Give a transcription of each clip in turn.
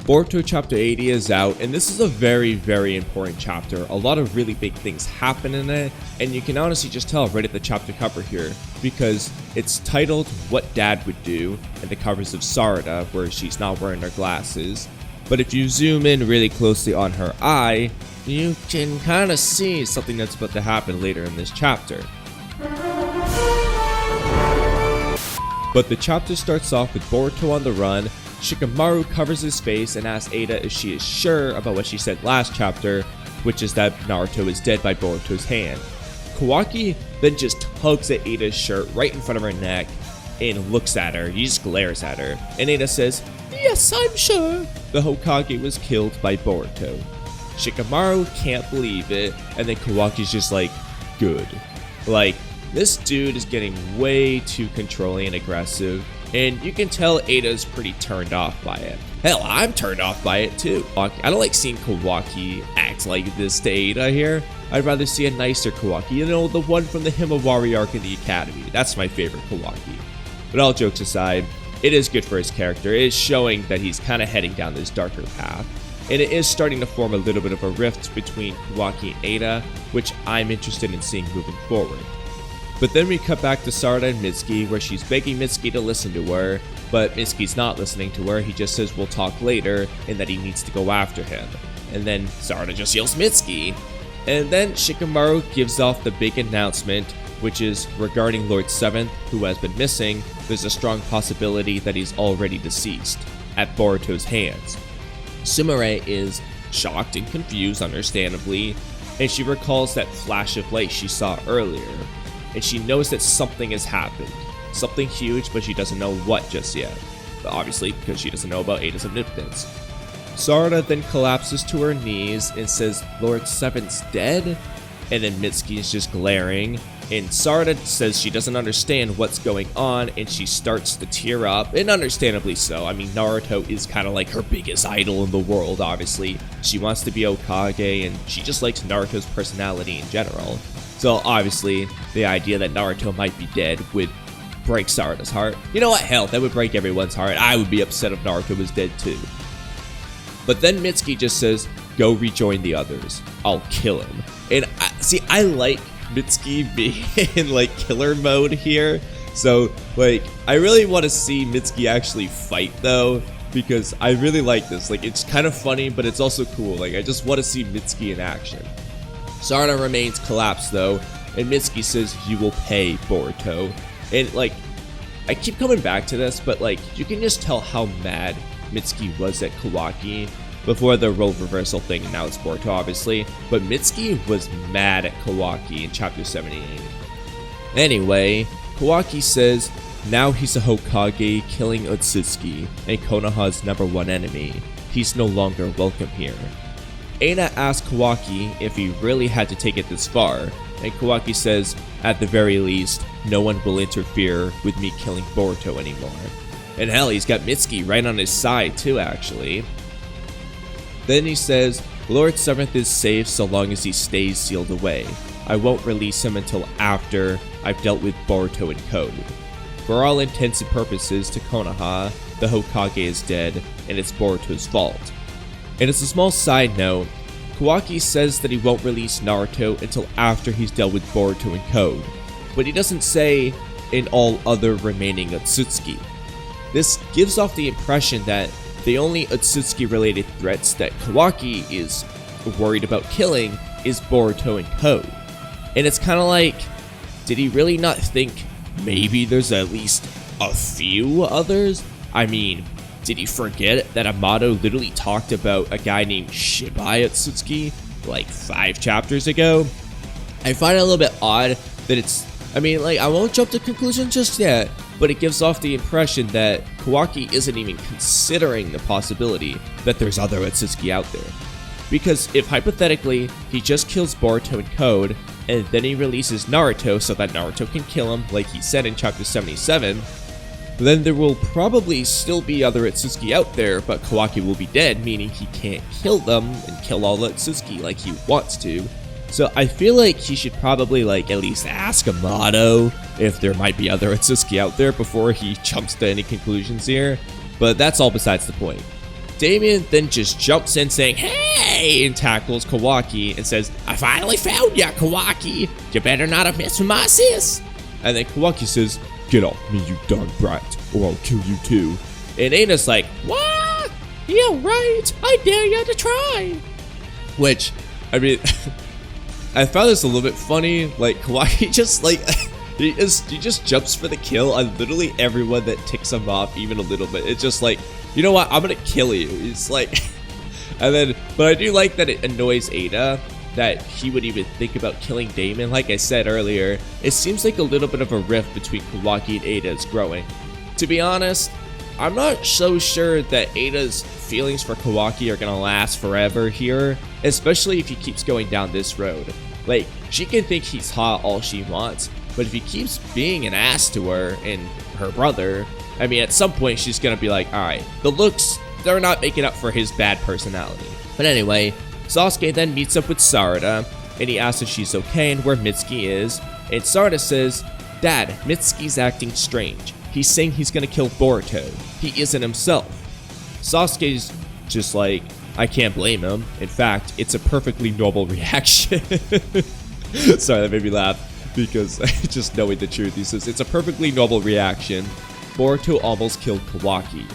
Boruto chapter 80 is out, and this is a very important chapter. A lot of really big things happen in it, and you can honestly just tell right at the chapter cover here, because it's titled What Dad Would Do, and the covers of Sarada, where she's not wearing her glasses. But if you zoom in really closely on her eye, you can kind of see something that's about to happen later in this chapter. But the chapter starts off with Boruto on the run. Shikamaru covers his face and asks Eida if she is sure about what she said last chapter, which is that Naruto is dead by Boruto's hand. Kawaki then just tugs at Eida's shirt right in front of her neck and looks at her. He just glares at her. And Eida says, "Yes, I'm sure the Hokage was killed by Boruto." Shikamaru can't believe it, and then Kawaki's just like, good. Like, this dude is getting way too controlling and aggressive, and you can tell Eida's pretty turned off by it. Hell, I'm turned off by it too. I don't like seeing Kawaki act like this to Eida here. I'd rather see a nicer Kawaki, you know, the one from the Himawari arc in the Academy. That's my favorite Kawaki. But all jokes aside, it is good for his character. It is showing that he's kind of heading down this darker path. And it is starting to form a little bit of a rift between Kawaki and Eida, which I'm interested in seeing moving forward. But then we cut back to Sarada and Mitsuki, where she's begging Mitsuki to listen to her, but Mitsuki's not listening to her. He just says we'll talk later, and that he needs to go after him. And then Sarada just yells Mitsuki. And then Shikamaru gives off the big announcement, which is regarding Lord 7th, who has been missing. There's a strong possibility that he's already deceased, at Boruto's hands. Sumire is shocked and confused, understandably, and she recalls that flash of light she saw earlier. And she knows that something has happened. Something huge, but she doesn't know what just yet. But obviously, because she doesn't know about Eida's omnipotence. Sarada then collapses to her knees and says, "Lord 7th's dead?" And then Mitsuki is just glaring. And Sarada says she doesn't understand what's going on, and she starts to tear up, and understandably so. I mean, Naruto is kind of like her biggest idol in the world, obviously. She wants to be Hokage, and she just likes Naruto's personality in general. So obviously, the idea that Naruto might be dead would break Sarada's heart. You know what? Hell, that would break everyone's heart. I would be upset if Naruto was dead too. But then Mitsuki just says, "Go rejoin the others. I'll kill him." And I like Mitsuki being in like killer mode here. So like, I really want to see Mitsuki actually fight though, because I really like this. Like, it's kind of funny, but it's also cool. Like, I just want to see Mitsuki in action. Sarada remains collapsed though, and Mitsuki says, "You will pay, Boruto." And like, I keep coming back to this, but like, you can just tell how mad Mitsuki was at Kawaki before the role reversal thing, and now it's Boruto obviously, but Mitsuki was mad at Kawaki in chapter 78. Anyway, Kawaki says now he's a Hokage, killing Otsutsuki and Konoha's #1 enemy. He's no longer welcome here. Eida asks Kawaki if he really had to take it this far, and Kawaki says, "At the very least, no one will interfere with me killing Boruto anymore." And hell, he's got Mitsuki right on his side too, actually. Then he says, "Lord 7th is safe so long as he stays sealed away. I won't release him until after I've dealt with Boruto in code. For all intents and purposes to Konoha, the Hokage is dead, and it's Boruto's fault." And as a small side note, Kawaki says that he won't release Naruto until after he's dealt with Boruto in code, but he doesn't say in all other remaining Otsutsuki. This gives off the impression that the only Otsutsuki related threats that Kawaki is worried about killing is Boruto in code. And it's kind of like, did he really not think maybe there's at least a few others? I mean, did he forget that Amato literally talked about a guy named Shibai Otsutsuki like 5 chapters ago? I find it a little bit odd that it's, I mean, like, I won't jump to conclusions just yet, but it gives off the impression that Kawaki isn't even considering the possibility that there's other Otsutsuki out there. Because if hypothetically he just kills Boruto in code, and then he releases Naruto so that Naruto can kill him like he said in chapter 77, then there will probably still be other Otsutsuki out there, but Kawaki will be dead, meaning he can't kill them and kill all the Otsutsuki like he wants to. So I feel like he should probably like at least ask Amato if there might be other Otsutsuki out there before he jumps to any conclusions here, but that's all besides the point. Damon then just jumps in saying, "Hey!" and tackles Kawaki and says, "I finally found ya, Kawaki. You better not have messed with my sis." And then Kawaki says, "Get off me, you dog brat, or I'll kill you too." And Eida's like, "What? Yeah, right. I dare you to try." Which, I mean, I found this a little bit funny. Like, Kawaki just like, he just jumps for the kill on literally everyone that ticks him off even a little bit. It's just like, you know what, I'm gonna kill you. It's like, and then, but I do like that it annoys Eida that he would even think about killing Damon. Like I said earlier, it seems like a little bit of a rift between Kawaki and Eida is growing. To be honest, I'm not so sure that Eida's feelings for Kawaki are gonna last forever here, especially if he keeps going down this road. Like, she can think he's hot all she wants, but if he keeps being an ass to her and her brother, I mean, at some point she's gonna be like, alright, the looks, they're not making up for his bad personality. But anyway, Sasuke then meets up with Sarada, and he asks if she's okay and where Mitsuki is, and Sarada says, "Dad, Mitsuki's acting strange. He's saying he's gonna kill Boruto. He isn't himself." Sasuke's just like, I can't blame him. In fact, it's a perfectly normal reaction. Sorry, that made me laugh, because just knowing the truth, he says, it's a perfectly normal reaction. Boruto almost killed Kawaki.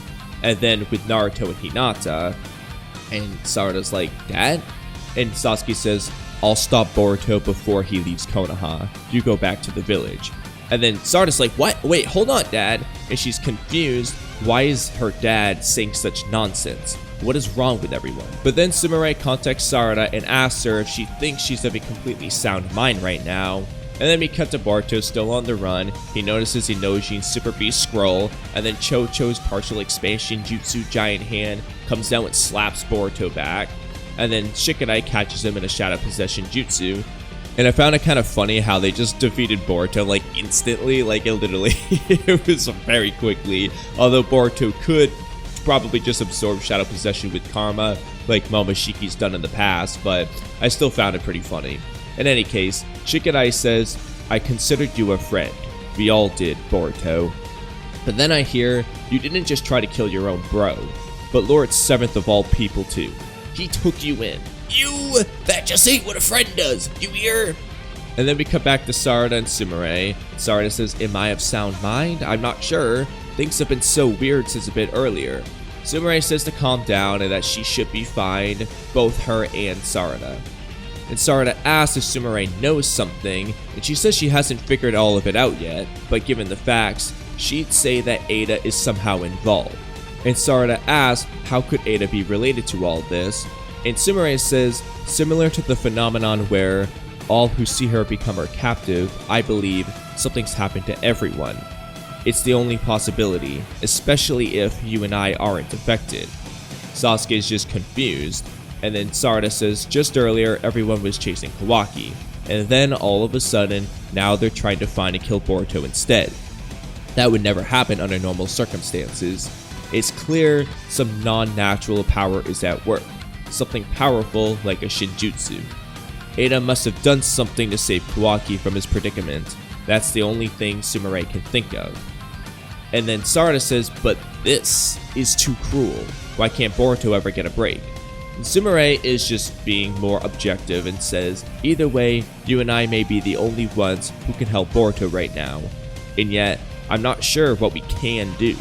And then with Naruto and Hinata, and Sarada's like, "Dad?" And Sasuke says, "I'll stop Boruto before he leaves Konoha. You go back to the village." And then Sarada's like, "What? Wait, hold on, Dad." And she's confused. Why is her dad saying such nonsense? What is wrong with everyone? But then Sumire contacts Sarada and asks her if she thinks she's of a completely sound mind right now. And then we cut to Boruto still on the run. He notices Inojin's Super Beast Scroll, and then Chocho's partial expansion Jutsu Giant Hand comes down and slaps Boruto back. And then Shikadai catches him in a Shadow Possession Jutsu. And I found it kind of funny how they just defeated Boruto like instantly, like it literally, it was very quickly. Although Boruto could probably just absorb Shadow Possession with Karma, like Momoshiki's done in the past, but I still found it pretty funny. In any case, Shikadai says, "I considered you a friend. We all did, Boruto. But then I hear you didn't just try to kill your own bro, but Lord 7th of all people too. He took you in. You! That just ain't what a friend does, you hear?" And then we come back to Sarada and Sumire. Sarada says, "Am I of sound mind? I'm not sure. Things have been so weird since a bit earlier." Sumire says to calm down and that she should be fine, both her and Sarada. And Sarada asks if Sumire knows something, and she says she hasn't figured all of it out yet, but given the facts, she'd say that Eida is somehow involved. And Sarada asks how could Eida be related to all this, and Sumire says, similar to the phenomenon where all who see her become her captive, I believe something's happened to everyone. It's the only possibility, especially if you and I aren't affected. Sasuke is just confused, and then Sarada says just earlier everyone was chasing Kawaki, and then all of a sudden, now they're trying to find and kill Boruto instead. That would never happen under normal circumstances. It's clear some non-natural power is at work, something powerful like a Shinjutsu. Eida must have done something to save Kawaki from his predicament. That's the only thing Sumire can think of. And then Sarada says, but this is too cruel. Why can't Boruto ever get a break? And Sumire is just being more objective and says, either way, you and I may be the only ones who can help Boruto right now. And yet, I'm not sure what we can do.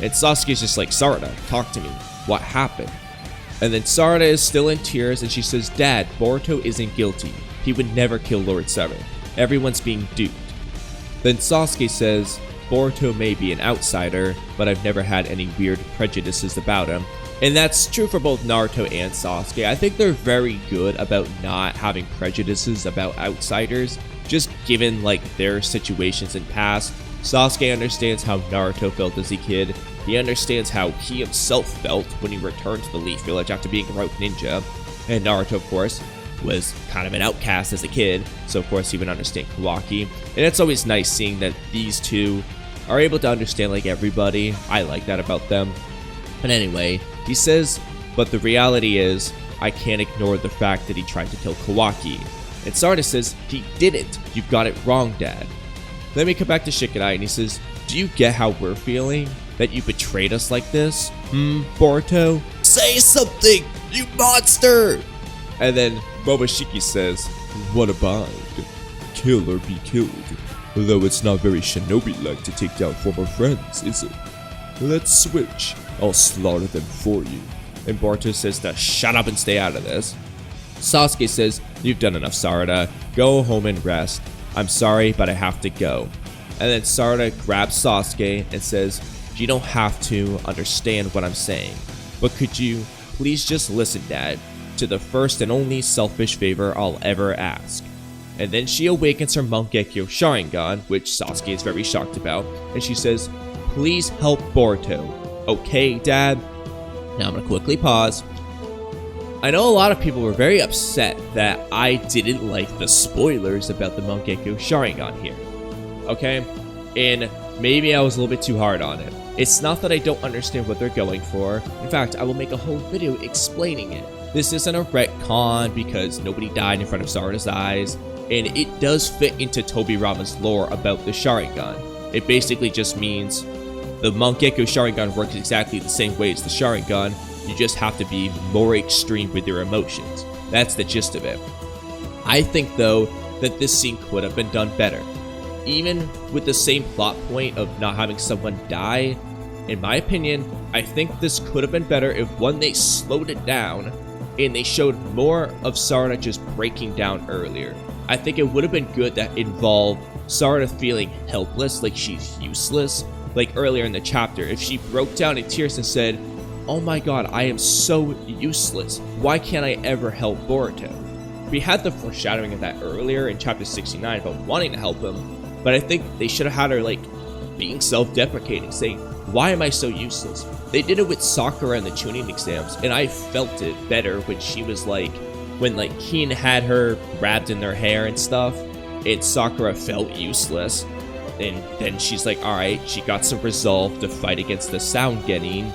And Sasuke's just like, Sarada, talk to me. What happened? And then Sarada is still in tears and she says, Dad, Boruto isn't guilty. He would never kill Lord 7. Everyone's being duped. Then Sasuke says, Boruto may be an outsider, but I've never had any weird prejudices about him. And that's true for both Naruto and Sasuke. I think they're very good about not having prejudices about outsiders, just given like their situations in past. Sasuke understands how Naruto felt as a kid. He understands how he himself felt when he returned to the Leaf Village after being a rogue ninja. And Naruto, of course, was kind of an outcast as a kid, so of course he would understand Kawaki. And it's always nice seeing that these two are able to understand like everybody. I like that about them. But anyway, he says, but the reality is, I can't ignore the fact that he tried to kill Kawaki. And Sarada says, he didn't. You've got it wrong, Dad. Then we come back to Shikadai and he says, do you get how we're feeling? That you betrayed us like this? Boruto? Say something, you monster! And then Momoshiki says, what a bind. Kill or be killed. Though it's not very shinobi-like to take down former friends, is it? Let's switch. I'll slaughter them for you. And Boruto says to shut up and stay out of this. Sasuke says, you've done enough, Sarada. Go home and rest. I'm sorry, but I have to go. And then Sarada grabs Sasuke and says, you don't have to understand what I'm saying, but could you please just listen, Dad, to the first and only selfish favor I'll ever ask. And then she awakens her Mangekyo sharingan, which Sasuke is very shocked about, and she says, please help Boruto. Okay, Dad? Now I'm gonna quickly pause. I know a lot of people were very upset that I didn't like the spoilers about the Mangekyo sharingan here. Okay? And maybe I was a little bit too hard on it. It's not that I don't understand what they're going for. In fact, I will make a whole video explaining it. This isn't a retcon because nobody died in front of Sarada's eyes, and it does fit into Tobirama's lore about the sharingan. It basically just means the Mangekyo sharingan works exactly the same way as the sharingan. You just have to be more extreme with your emotions. That's the gist of it. I think, though, that this scene could have been done better. Even with the same plot point of not having someone die, in my opinion, I think this could have been better if, one, they slowed it down, and they showed more of Sarada just breaking down earlier. I think it would have been good that involved Sarada feeling helpless, like she's useless. Like earlier in the chapter, if she broke down in tears and said, oh my god, I am so useless. Why can't I ever help Boruto? We had the foreshadowing of that earlier in chapter 69 about wanting to help him, but I think they should have had her like being self-deprecating, saying, why am I so useless? They did it with Sakura in the tuning exams, and I felt it better when she was like, when like Keen had her wrapped in their hair and stuff, and Sakura felt useless. And then she's like, alright, she got some resolve to fight against the sound getting.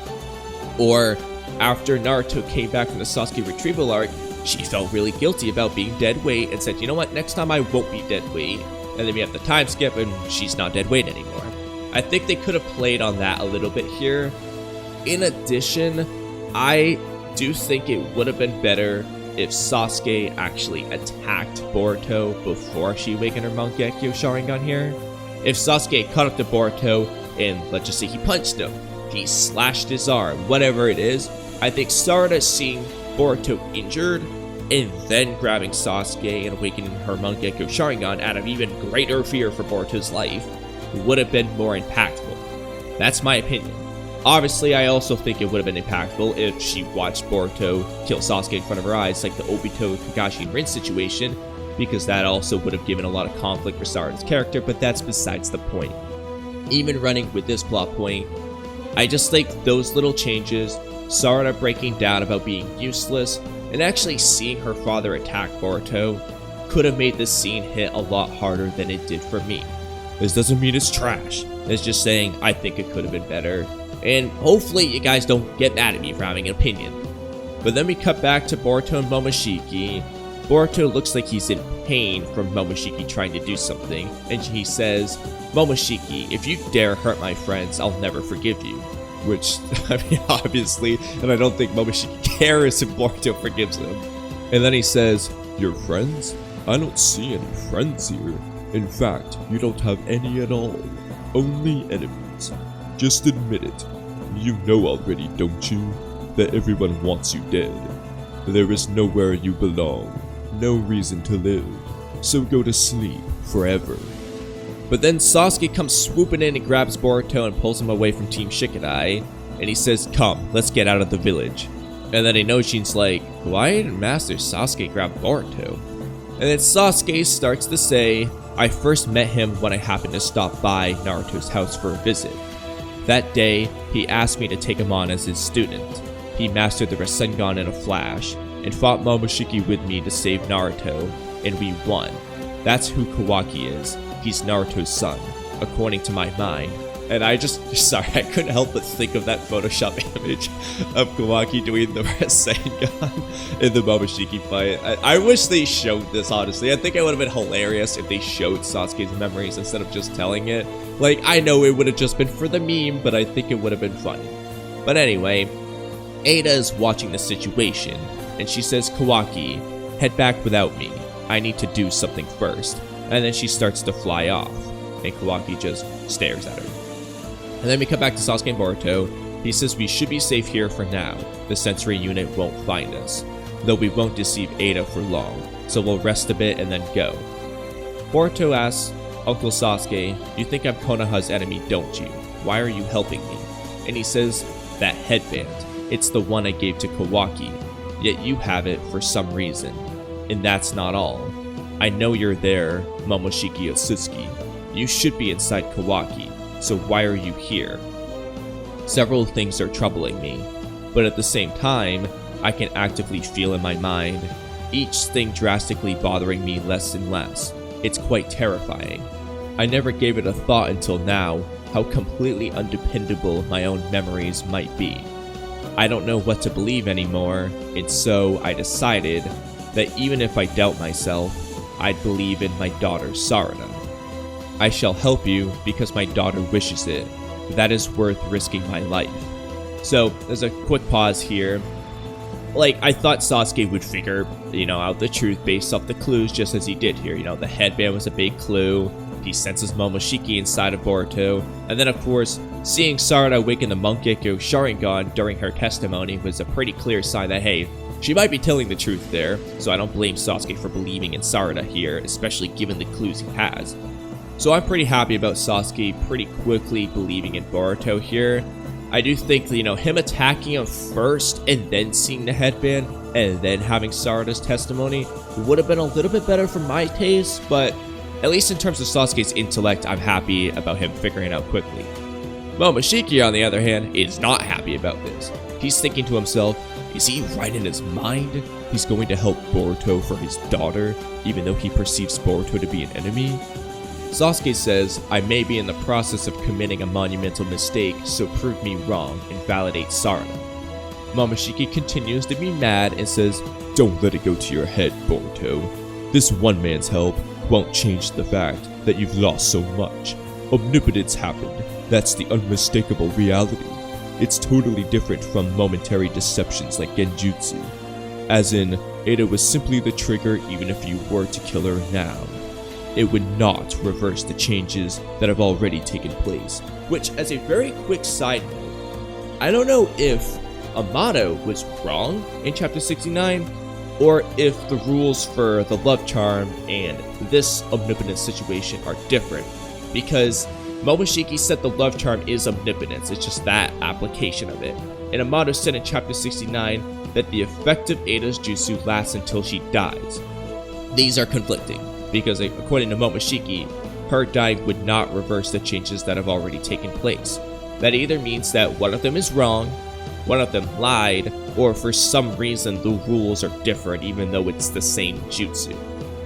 Or after Naruto came back from the Sasuke retrieval arc, she felt really guilty about being dead weight and said, you know what, next time I won't be dead weight. And then we have the time skip and she's not dead weight anymore. I think they could have played on that a little bit here. In addition, I do think it would have been better if Sasuke actually attacked Boruto before she awakened her Mangekyo sharingan here. If Sasuke caught up to Boruto and let's just say he punched him, he slashed his arm, whatever it is, I think Sarada seeing Boruto injured and then grabbing Sasuke and awakening her Mangekyo sharingan out of even greater fear for Boruto's life would have been more impactful. That's my opinion. Obviously, I also think it would have been impactful if she watched Boruto kill Sasuke in front of her eyes, like the Obito, Kakashi, and Rin situation, because that also would have given a lot of conflict for Sarada's character, but that's besides the point. Even running with this plot point, I just think those little changes, Sarada breaking down about being useless, and actually seeing her father attack Boruto, could have made this scene hit a lot harder than it did for me. This doesn't mean it's trash. It's just saying I think it could have been better. And hopefully you guys don't get mad at me for having an opinion. But then we cut back to Boruto and Momoshiki. Boruto looks like he's in pain from Momoshiki trying to do something, and he says, Momoshiki, if you dare hurt my friends, I'll never forgive you. Which, I mean, obviously, and I don't think Momoshiki cares if Boruto forgives him. And then he says, your friends? I don't see any friends here. In fact, you don't have any at all. Only enemies. Just admit it. You know already, don't you? That everyone wants you dead. There is nowhere you belong. No reason to live. So go to sleep forever. But then Sasuke comes swooping in and grabs Boruto and pulls him away from Team Shikadai. And he says, come, let's get out of the village. And then Inoshin's like, why didn't Master Sasuke grab Boruto? And then Sasuke starts to say, I first met him when I happened to stop by Naruto's house for a visit. That day, he asked me to take him on as his student. He mastered the Rasengan in a flash, and fought Momoshiki with me to save Naruto, and we won. That's who Kawaki is. He's Naruto's son, according to my mind. And I I couldn't help but think of that Photoshop image of Kawaki doing the Rasengan in the Momoshiki fight. I wish they showed this, honestly. I think it would have been hilarious if they showed Sasuke's memories instead of just telling it. Like, I know it would have just been for the meme, but I think it would have been funny. But anyway, Eida is watching the situation, and she says, Kawaki, head back without me. I need to do something first. And then she starts to fly off, and Kawaki just stares at her. And then we come back to Sasuke and Boruto. He says we should be safe here for now. The sensory unit won't find us, though we won't deceive Eida for long, so we'll rest a bit and then go. Boruto asks, Uncle Sasuke, you think I'm Konoha's enemy, don't you? Why are you helping me? And he says, that headband. It's the one I gave to Kawaki, yet you have it for some reason. And that's not all. I know you're there, Momoshiki Otsutsuki. You should be inside Kawaki, so why are you here? Several things are troubling me, but at the same time, I can actively feel in my mind, each thing drastically bothering me less and less. It's quite terrifying. I never gave it a thought until now, how completely undependable my own memories might be. I don't know what to believe anymore, and so I decided that even if I doubt myself, I'd believe in my daughter Sarada. I shall help you because my daughter wishes it. That is worth risking my life. So, there's a quick pause here. I thought Sasuke would figure, out the truth based off the clues just as he did here. The headband was a big clue. He senses Momoshiki inside of Boruto. And then, of course, seeing Sarada awaken the Mangekyo sharingan during her testimony was a pretty clear sign that, hey, she might be telling the truth there. So I don't blame Sasuke for believing in Sarada here, especially given the clues he has. So I'm pretty happy about Sasuke pretty quickly believing in Boruto here. I do think, him attacking him first and then seeing the headband and then having Sarada's testimony would have been a little bit better for my taste, but at least in terms of Sasuke's intellect, I'm happy about him figuring it out quickly. Momoshiki, on the other hand, is not happy about this. He's thinking to himself, is he right in his mind? He's going to help Boruto for his daughter, even though he perceives Boruto to be an enemy? Sasuke says, I may be in the process of committing a monumental mistake, so prove me wrong and validate Sarada. Momoshiki continues to be mad and says, don't let it go to your head, Boruto. This one man's help won't change the fact that you've lost so much. Omnipotence happened. That's the unmistakable reality. It's totally different from momentary deceptions like genjutsu. As in, Eida was simply the trigger even if you were to kill her now. It would not reverse the changes that have already taken place. Which, as a very quick side note, I don't know if Amato was wrong in chapter 69, or if the rules for the love charm and this omnipotence situation are different, because Momoshiki said the love charm is omnipotence, it's just that application of it. And Amato said in chapter 69 that the effect of Eida's jutsu lasts until she dies. These are conflicting, because according to Momoshiki, her dying would not reverse the changes that have already taken place. That either means that one of them is wrong, one of them lied, or for some reason the rules are different even though it's the same jutsu.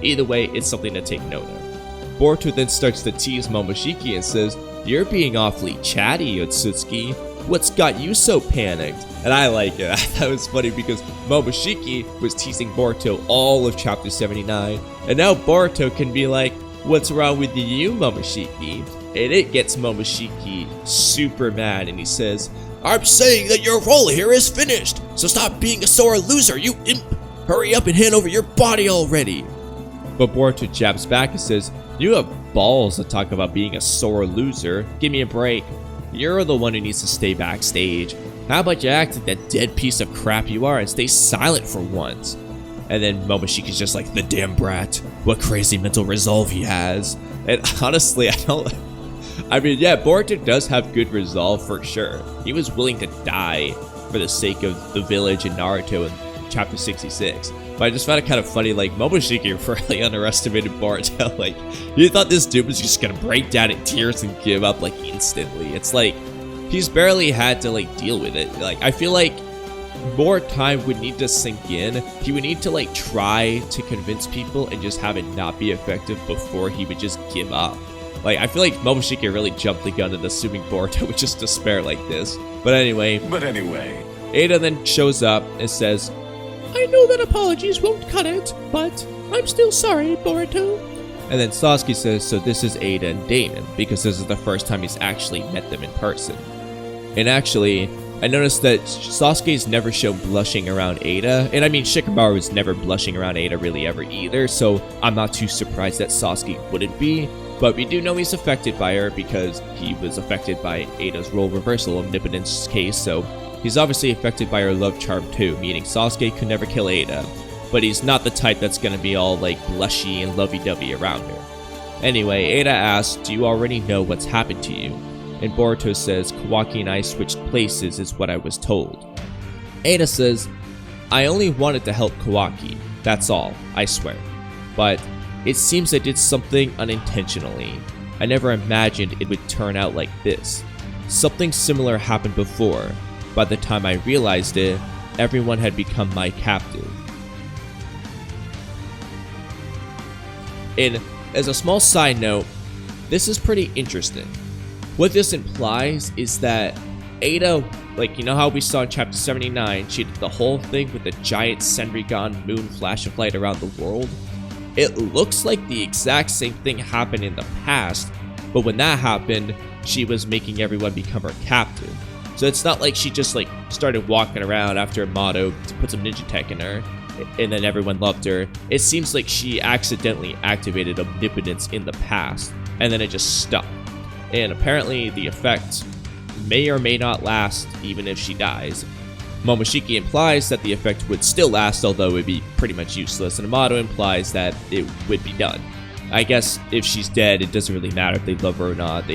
Either way, it's something to take note of. Boruto then starts to tease Momoshiki and says, you're being awfully chatty, Otsutsuki. What's got you so panicked? And I like it. I thought it was funny because Momoshiki was teasing Boruto all of chapter 79, and now Boruto can be like, what's wrong with you, Momoshiki? And it gets Momoshiki super mad, and he says, I'm saying that your role here is finished, so stop being a sore loser, you imp! Hurry up and hand over your body already! But Boruto jabs back and says, you have balls to talk about being a sore loser. Give me a break. You're the one who needs to stay backstage. How about you act like that dead piece of crap you are and stay silent for once? And then Momoshiki's just like, the damn brat. What crazy mental resolve he has. And honestly, Boruto does have good resolve for sure. He was willing to die for the sake of the village and Naruto in chapter 66. But I just found it kind of funny, Momoshiki really underestimated Boruto. You thought this dude was just gonna break down in tears and give up, instantly. It's he's barely had to, deal with it. I feel like more time would need to sink in. He would need to, try to convince people and just have it not be effective before he would just give up. I feel like Momoshiki really jumped the gun at assuming Boruto would just despair like this. But anyway, Eida then shows up and says, I know that apologies won't cut it, but I'm still sorry, Boruto. And then Sasuke says, so this is Eida and Damon, because this is the first time he's actually met them in person. And actually, I noticed that Sasuke's never shown blushing around Eida, and I mean Shikamaru is never blushing around Eida really ever either, so I'm not too surprised that Sasuke wouldn't be, but we do know he's affected by her because he was affected by Eida's role reversal omnipotence case, so he's obviously affected by her love charm too, meaning Sasuke could never kill Eida, but he's not the type that's gonna be all like blushy and lovey-dovey around her. Anyway, Eida asks, do you already know what's happened to you? And Boruto says, Kawaki and I switched places is what I was told. Eida says, I only wanted to help Kawaki, that's all, I swear. But it seems I did something unintentionally. I never imagined it would turn out like this. Something similar happened before. By the time I realized it, everyone had become my captive. And as a small side note, this is pretty interesting. What this implies is that Eida, like, you know how we saw in chapter 79, she did the whole thing with the giant Senrigan moon flash of light around the world? It looks like the exact same thing happened in the past, but when that happened, she was making everyone become her captive. So it's not like she just like started walking around after Amato to put some ninja tech in her, and then everyone loved her. It seems like she accidentally activated omnipotence in the past, and then it just stopped. And apparently the effect may or may not last even if she dies. Momoshiki implies that the effect would still last, although it would be pretty much useless, and Amato implies that it would be done. I guess if she's dead, it doesn't really matter if they love her or not.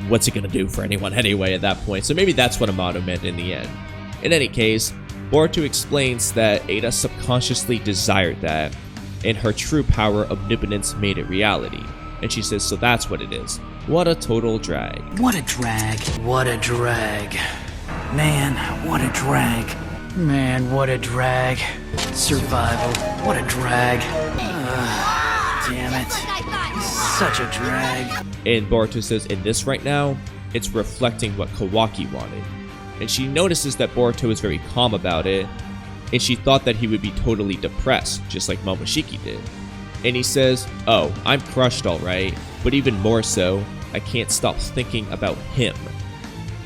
What's it gonna do for anyone anyway at that point? So maybe that's what Amato meant in the end. In any case, Boruto explains that Eida subconsciously desired that, and her true power, omnipotence, made it reality. And she says, so that's what it is. What a total drag. What a drag. What a drag. Man, what a drag. Man, what a drag. Survival, what a drag. Damn it. Such a drag. And Boruto says, in this right now, it's reflecting what Kawaki wanted. And she notices that Boruto is very calm about it, and she thought that he would be totally depressed, just like Momoshiki did. And he says, oh, I'm crushed alright, but even more so, I can't stop thinking about him.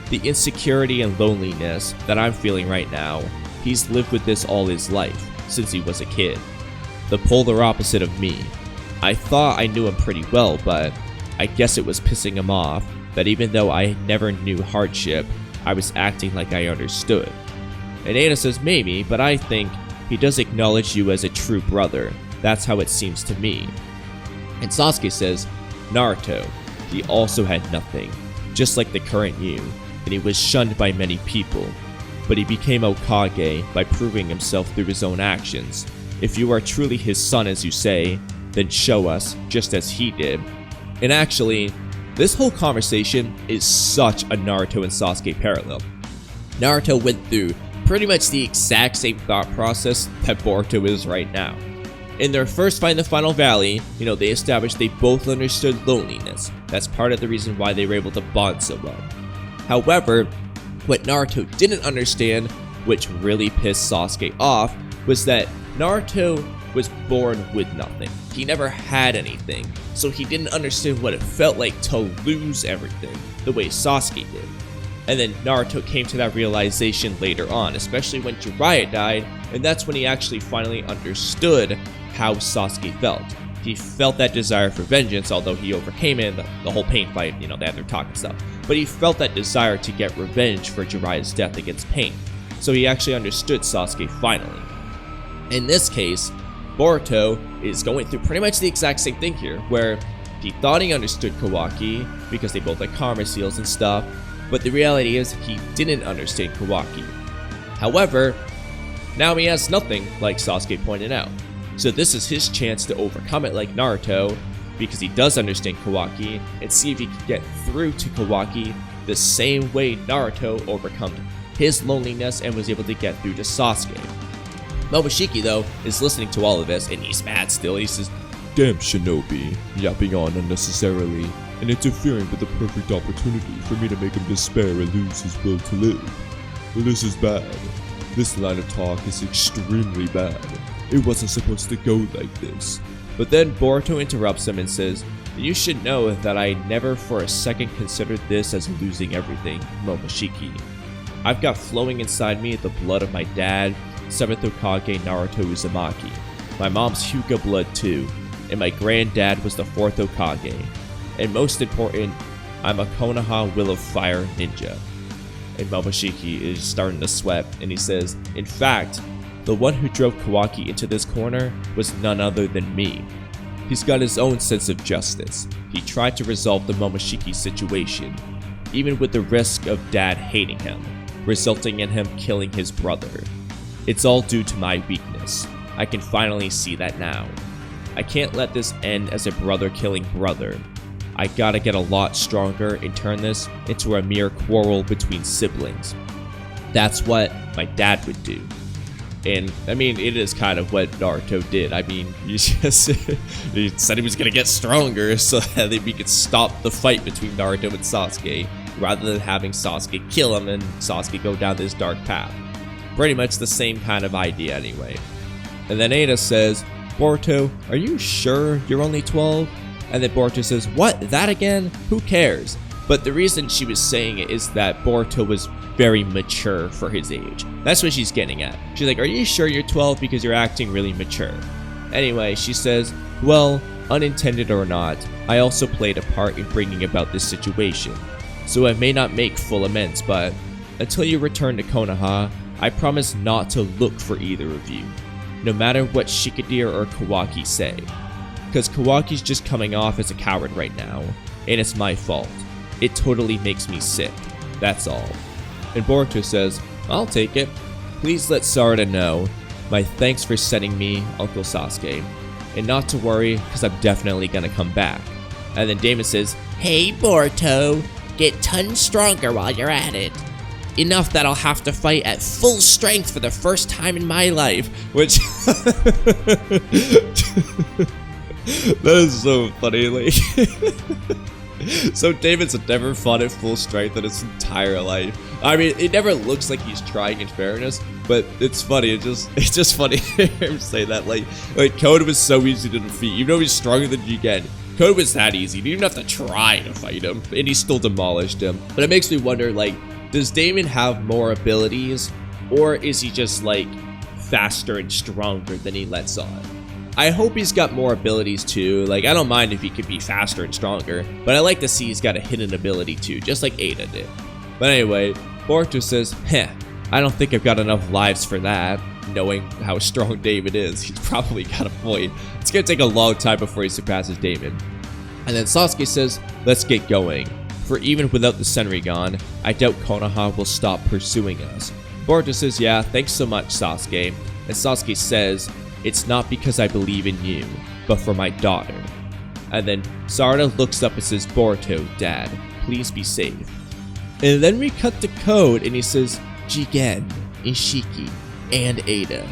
The insecurity and loneliness that I'm feeling right now, he's lived with this all his life, since he was a kid. The polar opposite of me. I thought I knew him pretty well, but I guess it was pissing him off that even though I never knew hardship, I was acting like I understood. And Eida says maybe, but I think he does acknowledge you as a true brother. That's how it seems to me. And Sasuke says, Naruto, he also had nothing, just like the current you, and he was shunned by many people. But he became Hokage by proving himself through his own actions. If you are truly his son as you say, then show us, just as he did. And actually, this whole conversation is such a Naruto and Sasuke parallel. Naruto went through pretty much the exact same thought process that Boruto is right now. In their first fight in the Final Valley, they established they both understood loneliness. That's part of the reason why they were able to bond so well. However, what Naruto didn't understand, which really pissed Sasuke off, was that Naruto was born with nothing. He never had anything, so he didn't understand what it felt like to lose everything, the way Sasuke did. And then Naruto came to that realization later on, especially when Jiraiya died, and that's when he actually finally understood how Sasuke felt. He felt that desire for vengeance, although he overcame it, the whole Pain fight, they had their talk and stuff. But he felt that desire to get revenge for Jiraiya's death against Pain. So he actually understood Sasuke finally. In this case, Boruto is going through pretty much the exact same thing here, where he thought he understood Kawaki because they both had karma seals and stuff, but the reality is he didn't understand Kawaki. However, now he has nothing, like Sasuke pointed out. So this is his chance to overcome it like Naruto, because he does understand Kawaki, and see if he can get through to Kawaki the same way Naruto overcome his loneliness and was able to get through to Sasuke. Momoshiki, though, is listening to all of this, and he's mad still. He says, damn Shinobi, yapping on unnecessarily, and interfering with the perfect opportunity for me to make him despair and lose his will to live. Well, this is bad. This line of talk is extremely bad. It wasn't supposed to go like this. But then Boruto interrupts him and says, you should know that I never for a second considered this as losing everything, Momoshiki. I've got flowing inside me the blood of my dad, 7th Hokage Naruto Uzumaki. My mom's Hyuga blood too, and my granddad was the 4th Hokage. And most important, I'm a Konoha Will of Fire ninja. And Momoshiki is starting to sweat, and he says, in fact, the one who drove Kawaki into this corner was none other than me. He's got his own sense of justice. He tried to resolve the Momoshiki situation, even with the risk of dad hating him, resulting in him killing his brother. It's all due to my weakness. I can finally see that now. I can't let this end as a brother killing brother. I gotta get a lot stronger and turn this into a mere quarrel between siblings. That's what my dad would do. And I mean, it is kind of what Naruto did. I mean, he said he was gonna get stronger so that we could stop the fight between Naruto and Sasuke, rather than having Sasuke kill him and Sasuke go down this dark path. Pretty much the same kind of idea anyway. And then Eida says, Boruto, are you sure you're only 12? And then Boruto says, what, that again? Who cares? But the reason she was saying it is that Boruto was very mature for his age. That's what she's getting at. She's like, are you sure you're 12 because you're acting really mature? Anyway, she says, well, unintended or not, I also played a part in bringing about this situation. So I may not make full amends, but until you return to Konoha, I promise not to look for either of you, no matter what Shikadire or Kawaki say. Because Kawaki's just coming off as a coward right now, and it's my fault. It totally makes me sick, that's all. And Boruto says, I'll take it. Please let Sarada know. My thanks for sending me, Uncle Sasuke. And not to worry, because I'm definitely gonna come back. And then Damon says, hey Boruto, get tons stronger while you're at it. Enough that I'll have to fight at full strength for the first time in my life. Which... that is so funny, like... So Damon's never fought at full strength in his entire life. I mean, it never looks like he's trying, in fairness, but it's funny. It's just funny to hear him say that. Like Code was so easy to defeat. Even though he's stronger than Jigen, Code was that easy. You didn't even have to try to fight him, and he still demolished him. But it makes me wonder, like, does Damon have more abilities, or is he just like faster and stronger than he lets on? I hope he's got more abilities too. Like, I don't mind if he could be faster and stronger, but I like to see he's got a hidden ability too, just like Eida did. But anyway, Boruto says, heh, I don't think I've got enough lives for that. Knowing how strong Damon is, he's probably got a point. It's gonna take a long time before he surpasses Damon. And then Sasuke says, let's get going. For even without the Senrigan, I doubt Konoha will stop pursuing us. Boruto says, yeah, thanks so much, Sasuke. And Sasuke says, it's not because I believe in you, but for my daughter. And then Sarada looks up and says, Boruto, Dad, please be safe. And then we cut to Code and he says, Jigen, Ishiki, and Eida,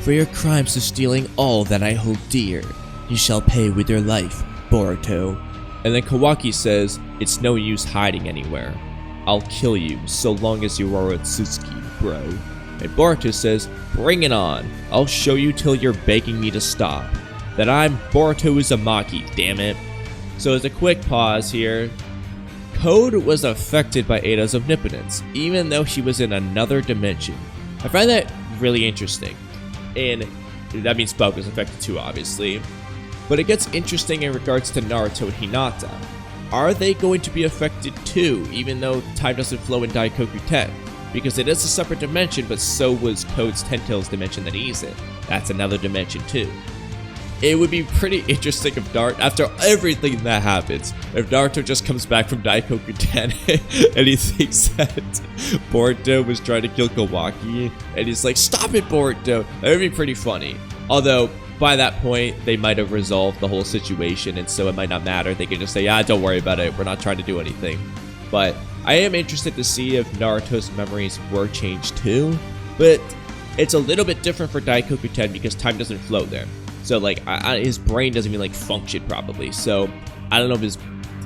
for your crimes of stealing all that I hold dear, you shall pay with your life, Boruto. And then Kawaki says, it's no use hiding anywhere. I'll kill you so long as you are otsutsuki, bro. And Boruto says, bring it on. I'll show you till you're begging me to stop. That I'm Boruto Uzumaki, damn it. So as a quick pause here, Code was affected by Eida's omnipotence, even though she was in another dimension. I find that really interesting. And that means Bulk was affected too, obviously. But it gets interesting in regards to Naruto and Hinata. Are they going to be affected too, even though time doesn't flow in Daikoku 10? Because it is a separate dimension, but so was Code's Ten Tails dimension that he's in. That's another dimension too. It would be pretty interesting if Naruto, after everything that happens, if Naruto just comes back from Daikoku 10 and he thinks that Boruto was trying to kill Kawaki, and he's like, stop it, Boruto. That would be pretty funny. Although, by that point, they might have resolved the whole situation, and so it might not matter. They could just say, yeah, don't worry about it. We're not trying to do anything. But I am interested to see if Naruto's memories were changed too, but it's a little bit different for Daikoku 10 because time doesn't flow there. So like his brain doesn't even like function properly. So I don't know if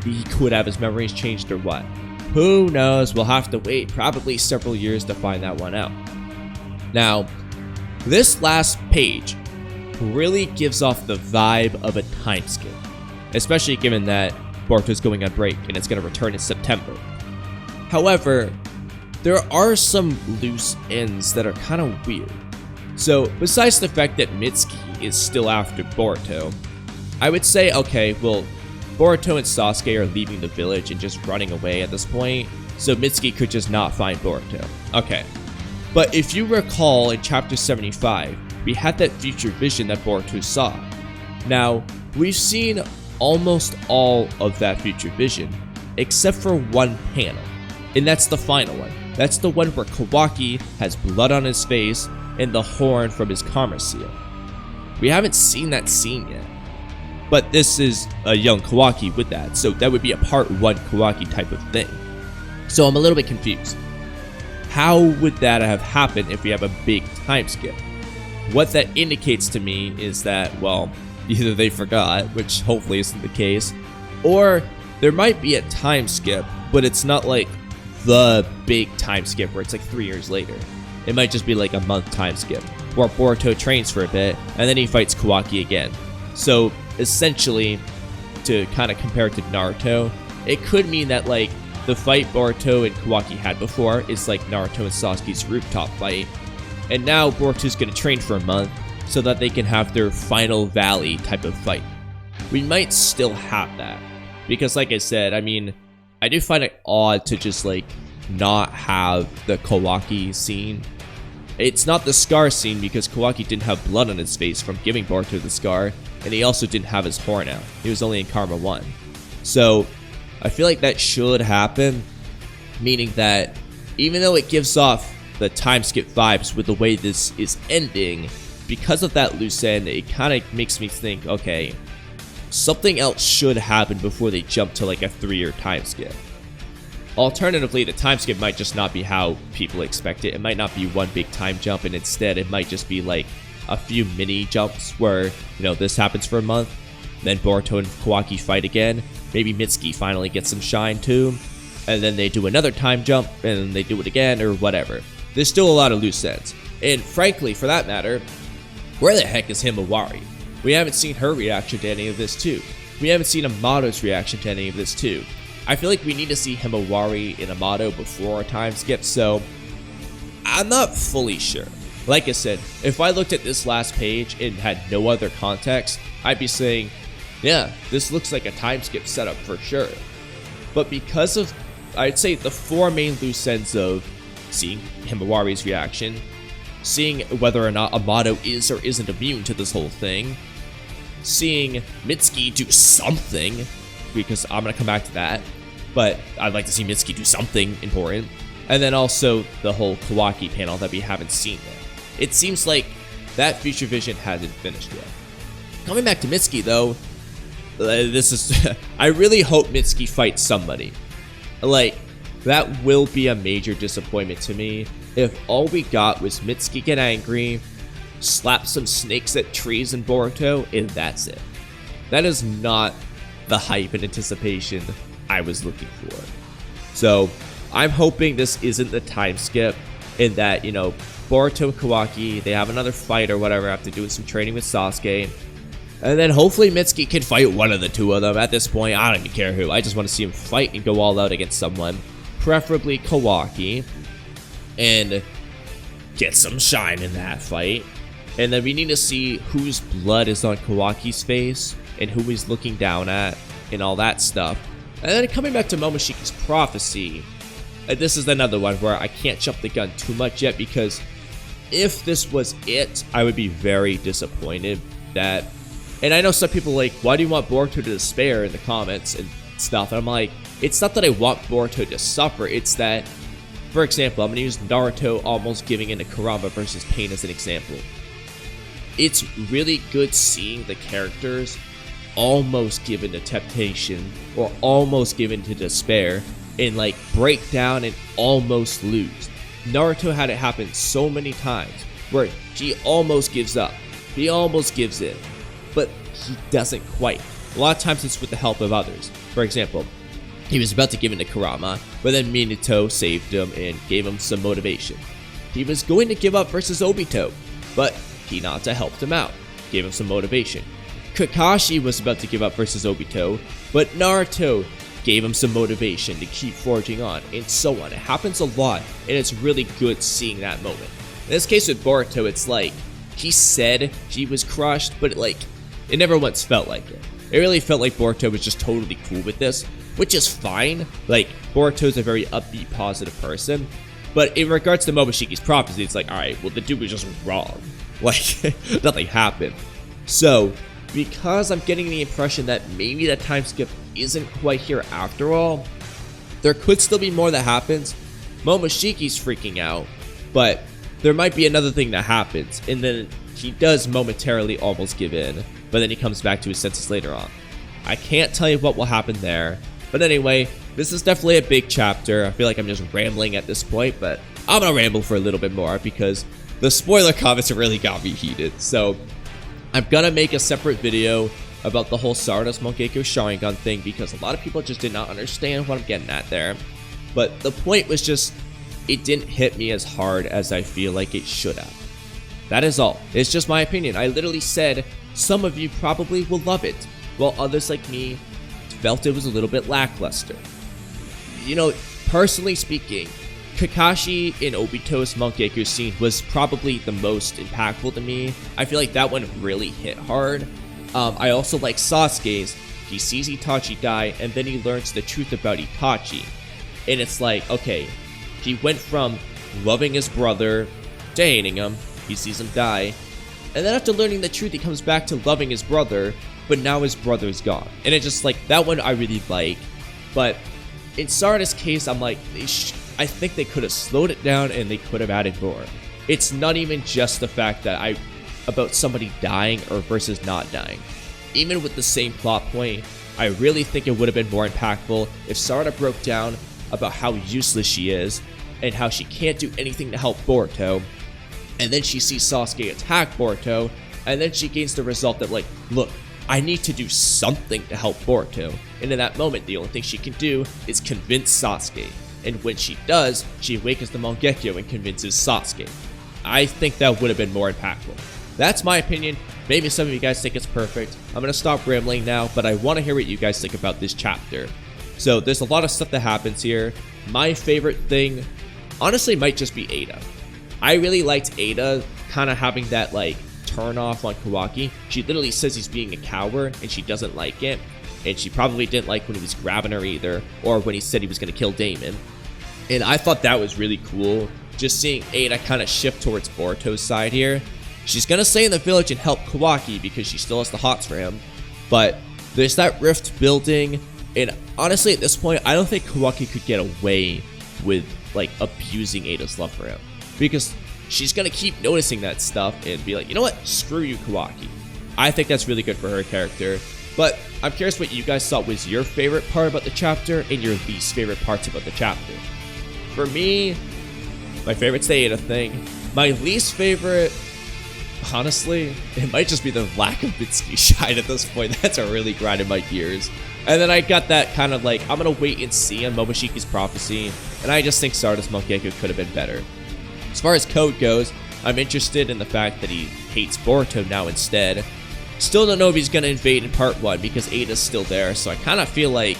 he could have his memories changed or what. Who knows? We'll have to wait probably several years to find that one out. Now, this last page really gives off the vibe of a time skip, especially given that Boruto's going on break and it's going to return in September. However, there are some loose ends that are kind of weird. So, besides the fact that Mitsuki is still after Boruto, I would say, okay, well, Boruto and Sasuke are leaving the village and just running away at this point, so Mitsuki could just not find Boruto. Okay. But if you recall in chapter 75, we had that future vision that Boruto saw. Now, we've seen almost all of that future vision, except for one panel, and that's the final one. That's the one where Kawaki has blood on his face and the horn from his karma seal. We haven't seen that scene yet, but this is a young Kawaki with that, so that would be a part 1 Kawaki type of thing. So I'm a little bit confused. How would that have happened if we have a big time skip? What that indicates to me is that, well, either they forgot, which hopefully isn't the case, or there might be a time skip, but it's not like the big time skip where it's like 3 years later. It might just be like a month time skip, where Boruto trains for a bit, and then he fights Kawaki again. So, essentially, to kind of compare it to Naruto, it could mean that like, the fight Boruto and Kawaki had before is like Naruto and Sasuke's rooftop fight, and now Boruto's gonna train for a month so that they can have their final valley type of fight. We might still have that, because like I said, I mean, I do find it odd to just like not have the Kawaki scene. It's not the scar scene because Kawaki didn't have blood on his face from giving Boruto the scar, and he also didn't have his horn out. He was only in Karma 1. So I feel like that should happen, meaning that even though it gives off the time skip vibes with the way this is ending, because of that loose end, it kind of makes me think, okay, something else should happen before they jump to like a 3-year time skip. Alternatively, the time skip might just not be how people expect it. It might not be one big time jump, and instead it might just be like a few mini jumps where, you know, this happens for a month, then Boruto and Kawaki fight again, maybe Mitsuki finally gets some shine too, and then they do another time jump, and then they do it again, or whatever. There's still a lot of loose ends. And frankly, for that matter, where the heck is Himawari? We haven't seen her reaction to any of this too. We haven't seen Amato's reaction to any of this too. I feel like we need to see Himawari and Amato before a time skip, so I'm not fully sure. Like I said, if I looked at this last page and had no other context, I'd be saying, yeah, this looks like a time skip setup for sure. But because of, I'd say, the 4 main loose ends of seeing Himawari's reaction, seeing whether or not Amato is or isn't immune to this whole thing, seeing Mitsuki do something, because I'm going to come back to that, but I'd like to see Mitsuki do something important, and then also the whole Kawaki panel that we haven't seen yet. It seems like that future vision hasn't finished yet. Coming back to Mitsuki though, this is I really hope Mitsuki fights somebody. Like, that will be a major disappointment to me if all we got was Mitsuki get angry, slap some snakes at trees in Boruto, and that's it. That is not the hype and anticipation I was looking for. So I'm hoping this isn't the time skip, and that, you know, Boruto and Kawaki, they have another fight or whatever after doing some training with Sasuke, and then hopefully Mitsuki can fight one of the two of them. At this point, I don't even care who. I just want to see him fight and go all out against someone, preferably Kawaki, and get some shine in that fight. And then we need to see whose blood is on Kawaki's face and who he's looking down at and all that stuff. And then coming back to Momoshiki's prophecy, this is another one where I can't jump the gun too much yet, because if this was it, I would be very disappointed that, and I know some people are like, why do you want Boruto to despair in the comments and stuff? And I'm like, it's not that I want Boruto to suffer, it's that, for example, I'm going to use Naruto almost giving in to Kurama versus Pain as an example. It's really good seeing the characters almost given to temptation or almost given to despair and like break down and almost lose. Naruto had it happen so many times where he almost gives up, he almost gives in, but he doesn't quite. A lot of times it's with the help of others. For example, he was about to give in to Kurama, but then Minato saved him and gave him some motivation. He was going to give up versus Obito, but Hinata helped him out, gave him some motivation. Kakashi was about to give up versus Obito, but Naruto gave him some motivation to keep forging on, and so on. It happens a lot, and it's really good seeing that moment. In this case with Boruto, it's like, he said he was crushed, but it never once felt like it. It really felt like Boruto was just totally cool with this, which is fine. Like, Boruto's a very upbeat, positive person. But in regards to Momoshiki's prophecy, it's like, alright, well, the dude was just wrong. Like, nothing happened. So, because I'm getting the impression that maybe that time skip isn't quite here after all, there could still be more that happens. Momoshiki's freaking out, but there might be another thing that happens, and then he does momentarily almost give in, but then he comes back to his senses later on. I can't tell you what will happen there, but anyway, this is definitely a big chapter. I feel like I'm just rambling at this point, but I'm gonna ramble for a little bit more because the spoiler comments really got me heated. So I'm gonna make a separate video about the whole Sarada's Mangekyo sharingan thing because a lot of people just did not understand what I'm getting at there. But the point was just, it didn't hit me as hard as I feel like it should have. That is all. It's just my opinion. I literally said some of you probably will love it, while others like me felt it was a little bit lackluster. You know, personally speaking, Kakashi in Obito's Mangekyo scene was probably the most impactful to me. I feel like that one really hit hard. I also like Sasuke's. He sees Itachi die, and then he learns the truth about Itachi. And it's like, okay, he went from loving his brother to hating him. He sees him die. And then after learning the truth, he comes back to loving his brother, but now his brother's gone. And it's just like, that one I really like. But in Sarada's case, I'm like, I think they could have slowed it down and they could have added more. It's not even just the fact that about somebody dying or versus not dying. Even with the same plot point, I really think it would have been more impactful if Sarada broke down about how useless she is and how she can't do anything to help Boruto. And then she sees Sasuke attack Boruto, and then she gains the result that, like, look, I need to do something to help Boruto. And in that moment, the only thing she can do is convince Sasuke. And when she does, she awakens the Mangekyo and convinces Sasuke. I think that would have been more impactful. That's my opinion. Maybe some of you guys think it's perfect. I'm going to stop rambling now, but I want to hear what you guys think about this chapter. So there's a lot of stuff that happens here. My favorite thing, honestly, might just be Eida. I really liked Eida kind of having that, like, turn off on Kawaki. She literally says he's being a coward, and she doesn't like it. And she probably didn't like when he was grabbing her either, or when he said he was going to kill Damon. And I thought that was really cool, just seeing Eida kind of shift towards Boruto's side here. She's going to stay in the village and help Kawaki because she still has the hots for him. But there's that rift building, and honestly at this point, I don't think Kawaki could get away with, like, abusing Eida's love for him. Because she's going to keep noticing that stuff and be like, you know what, screw you, Kawaki. I think that's really good for her character. But I'm curious what you guys thought was your favorite part about the chapter and your least favorite parts about the chapter. For me, my favorite's the Eida thing. My least favorite, honestly, it might just be the lack of Mitsuki shine at this point. That's really grinding my gears. And then I got that kind of like, I'm going to wait and see on Momoshiki's prophecy. And I just think Sarada's Mangekyo could have been better. As far as Code goes, I'm interested in the fact that he hates Boruto now instead. Still don't know if he's going to invade in part 1 because Eida's still there, so I kind of feel like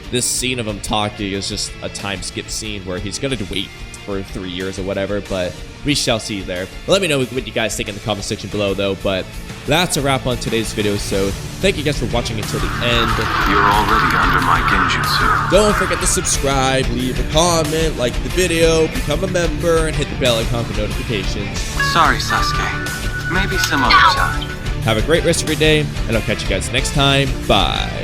this scene of him talking is just a time skip scene where he's going to wait for 3 years or whatever, but we shall see there. Let me know what you guys think in the comment section below though, but that's a wrap on today's video, so thank you guys for watching until the end. You're already under my genjutsu. Don't forget to subscribe, leave a comment, like the video, become a member, and hit the bell icon for notifications. Sorry, Sasuke. Maybe some other time. Have a great rest of your day, and I'll catch you guys next time. Bye.